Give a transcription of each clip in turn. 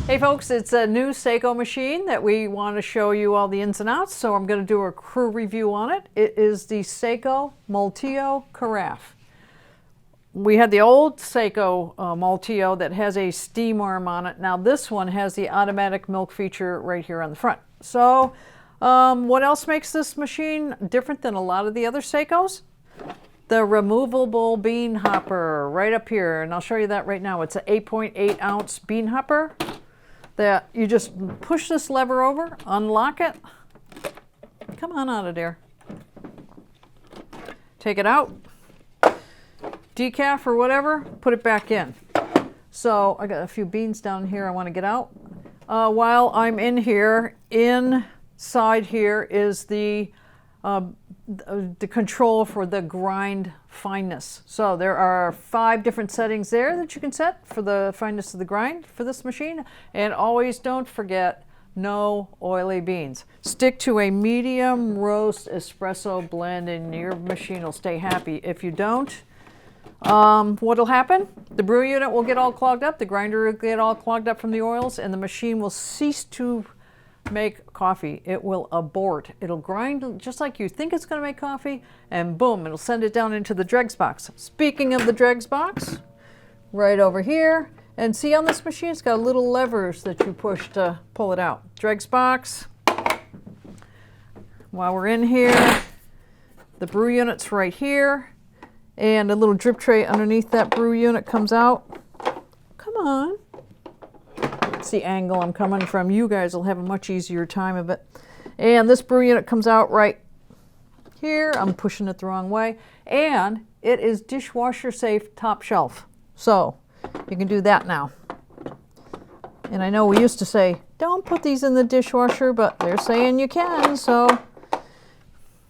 Hey folks, it's a new Saeco machine that we want to show you all the ins and outs, so I'm going to do a crew review on it. It is the Saeco Moltio Carafe. We had the old Saeco Moltio that has a steam arm on it. Now this one has the automatic milk feature right here on the front. So what else makes this machine different than a lot of the other Saecos? The removable bean hopper right up here, and I'll show you that right now. It's an 8.8 ounce bean hopper that you just push this lever over, unlock it. Come on out of there. Take it out, decaf or whatever, put it back in. So I got a few beans down here I want to get out. While I'm in here, inside here is the control for the grind fineness. So there are 5 different settings there that you can set for the fineness of the grind for this machine. And always don't forget, no oily beans. Stick to a medium roast espresso blend and your machine will stay happy. If you don't, what'll happen? The brew unit will get all clogged up, the grinder will get all clogged up from the oils, and the machine will cease to make coffee. It will abort. It'll grind just like you think it's going to make coffee, and boom, it'll send it down into the dregs box. Speaking of the dregs box, right over here, and see on this machine it's got little levers that you push to pull it out. Dregs box. While we're in here, the brew unit's right here, and a little drip tray underneath that brew unit comes out. Come on. It's the angle I'm coming from. You guys will have a much easier time of it. And this brew unit comes out right here. I'm pushing it the wrong way. And it is dishwasher safe top shelf. So you can do that now. And I know we used to say, don't put these in the dishwasher, but they're saying you can. So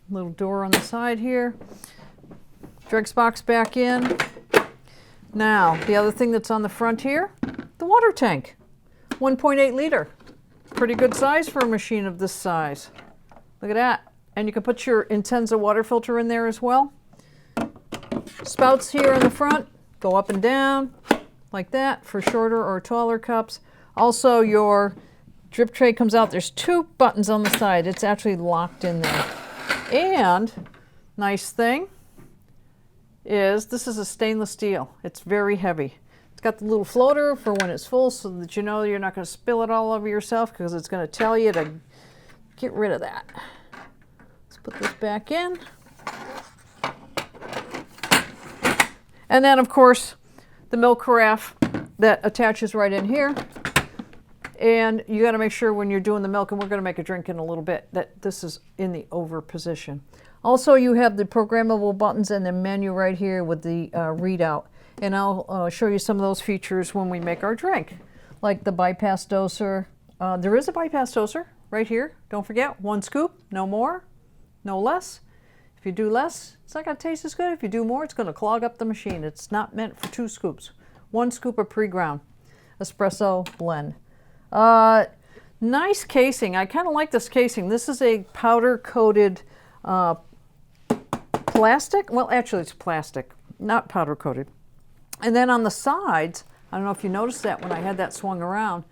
little door on the side here. Dregs box back in. Now, the other thing that's on the front here, the water tank. 1.8 liter. Pretty good size for a machine of this size. Look at that. And you can put your Intenza water filter in there as well. Spouts here in the front go up and down like that for shorter or taller cups. Also, your drip tray comes out. There's 2 buttons on the side. It's actually locked in there. And nice thing is this is a stainless steel. It's very heavy. It's got the little floater for when it's full so that you know you're not going to spill it all over yourself, because it's going to tell you to get rid of that. Let's put this back in. And then, of course, the milk carafe that attaches right in here. And you got to make sure when you're doing the milk, and we're going to make a drink in a little bit, that this is in the over position. Also, you have the programmable buttons and the menu right here with the readout. And I'll show you some of those features when we make our drink, like the bypass doser. There is a bypass doser right here. Don't forget, 1 scoop, no more, no less. If you do less, it's not going to taste as good. If you do more, it's going to clog up the machine. It's not meant for 2 scoops. 1 scoop of pre-ground espresso blend. Nice casing. I kind of like this casing. This is a powder-coated plastic. Well, actually, it's plastic, not powder-coated. And then on the sides, I don't know if you noticed that when I had that swung around.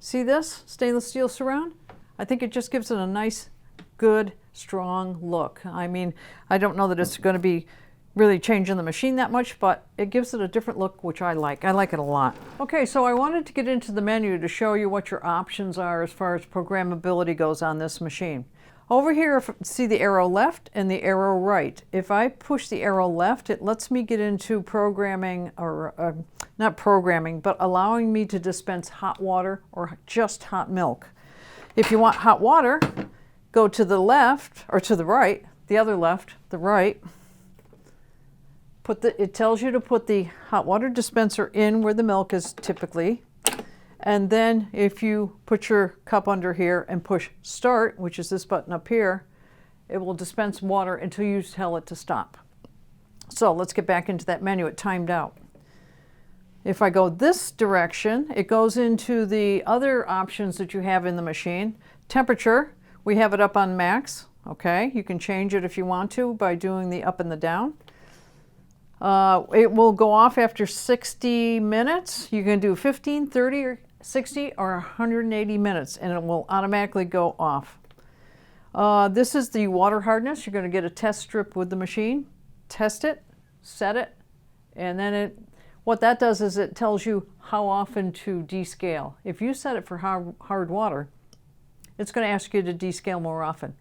See this stainless steel surround? I think it just gives it a nice, good, strong look. I mean, I don't know that it's going to be really changing the machine that much, but it gives it a different look, which I like. I like it a lot. Okay, so I wanted to get into the menu to show you what your options are as far as programmability goes on this machine. Over here, see the arrow left and the arrow right. If I push the arrow left, it lets me get into programming, or not programming, but allowing me to dispense hot water or just hot milk. If you want hot water, go to the left, or to the right, the other left, the right. It tells you to put the hot water dispenser in where the milk is typically. And then if you put your cup under here and push start, which is this button up here, it will dispense water until you tell it to stop. So let's get back into that menu. It timed out. If I go this direction, it goes into the other options that you have in the machine. Temperature, we have it up on max. Okay, you can change it if you want to by doing the up and the down. It will go off after 60 minutes. You can do 15, 30, or 60 or 180 minutes, and it will automatically go off. This is the water hardness. You're going to get a test strip with the machine, test it, set it, and then what that does is it tells you how often to descale. If you set it for hard water, it's going to ask you to descale more often.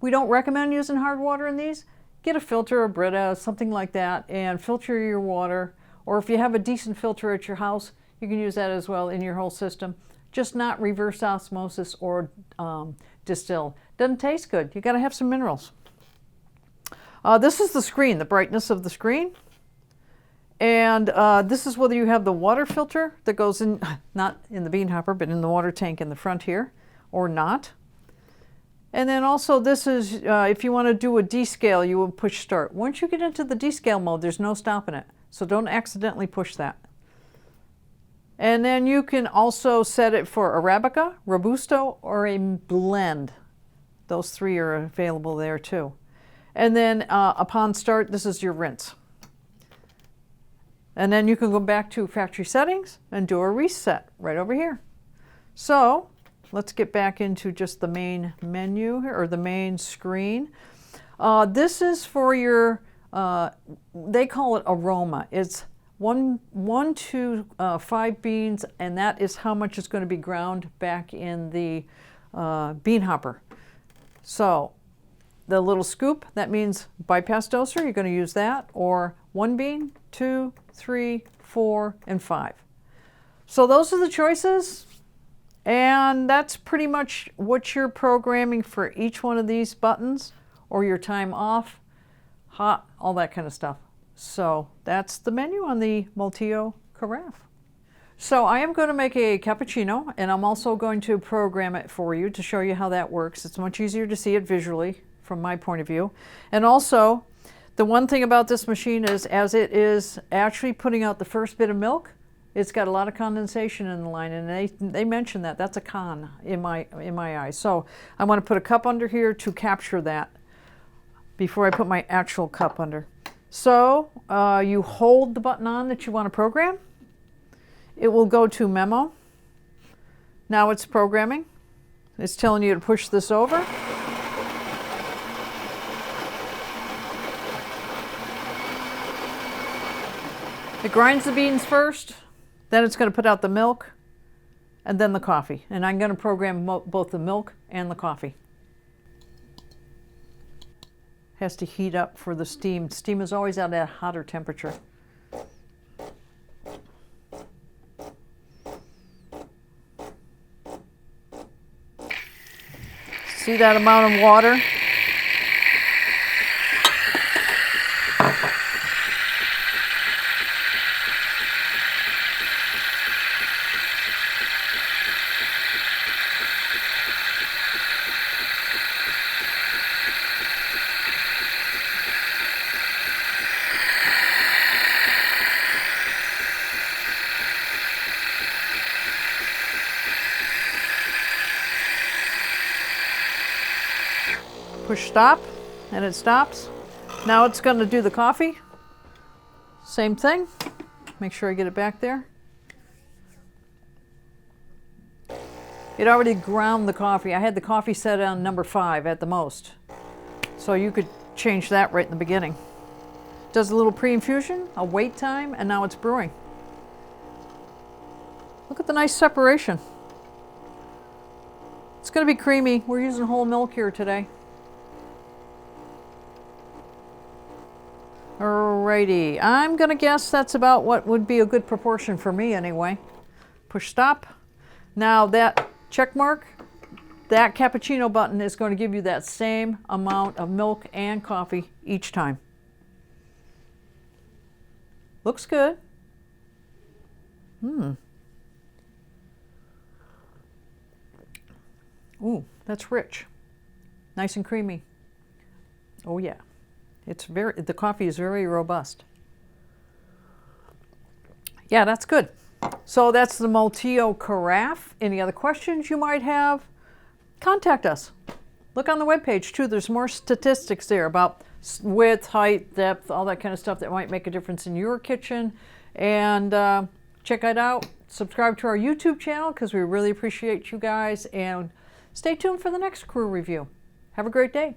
We don't recommend using hard water in these. Get a filter, a Brita, something like that, and filter your water. Or if you have a decent filter at your house, you can use that as well in your whole system. Just not reverse osmosis or distill. Doesn't taste good. You got to have some minerals. This is the screen, the brightness of the screen. And this is whether you have the water filter that goes in, not in the bean hopper, but in the water tank in the front here, or not. And then also this is, if you want to do a descale, you will push start. Once you get into the descale mode, there's no stopping it. So don't accidentally push that. And then you can also set it for Arabica, Robusto, or a blend. Those three are available there too. And then upon start, this is your rinse. And then you can go back to factory settings and do a reset right over here. So let's get back into just the main menu here, or the main screen. This is for your, they call it aroma. It's 1 to 5 beans, and that is how much is going to be ground back in the bean hopper. So the little scoop, that means bypass doser, you're going to use that, or 1 bean, 2, 3, 4, and 5. So those are the choices, and that's pretty much what you're programming for each one of these buttons, or your time off, hot, all that kind of stuff. So that's the menu on the Moltio Carafe. So I am going to make a cappuccino, and I'm also going to program it for you to show you how that works. It's much easier to see it visually from my point of view. And also, the one thing about this machine is, as it is actually putting out the first bit of milk, it's got a lot of condensation in the line, and they mention that. That's a con in my eyes. So I want to put a cup under here to capture that before I put my actual cup under. So you hold the button on that you want to program. It will go to memo. Now it's programming. It's telling you to push this over. It grinds the beans first, then it's going to put out the milk, and then the coffee. And I'm going to program both the milk and the coffee. Has to heat up for the steam. Steam is always at a hotter temperature. See that amount of water? Push stop, and it stops. Now it's going to do the coffee. Same thing. Make sure I get it back there. It already ground the coffee. I had the coffee set on number 5 at the most. So you could change that right in the beginning. Does a little pre-infusion, a wait time, and now it's brewing. Look at the nice separation. It's going to be creamy. We're using whole milk here today. Alrighty, I'm going to guess that's about what would be a good proportion for me anyway. Push stop. Now that check mark, that cappuccino button is going to give you that same amount of milk and coffee each time. Looks good. Ooh, that's rich. Nice and creamy. Oh yeah. The coffee is very robust. Yeah, that's good. So that's the Moltio Carafe. Any other questions you might have, contact us. Look on the webpage too. There's more statistics there about width, height, depth, all that kind of stuff that might make a difference in your kitchen. And check it out. Subscribe to our YouTube channel because we really appreciate you guys. And stay tuned for the next crew review. Have a great day.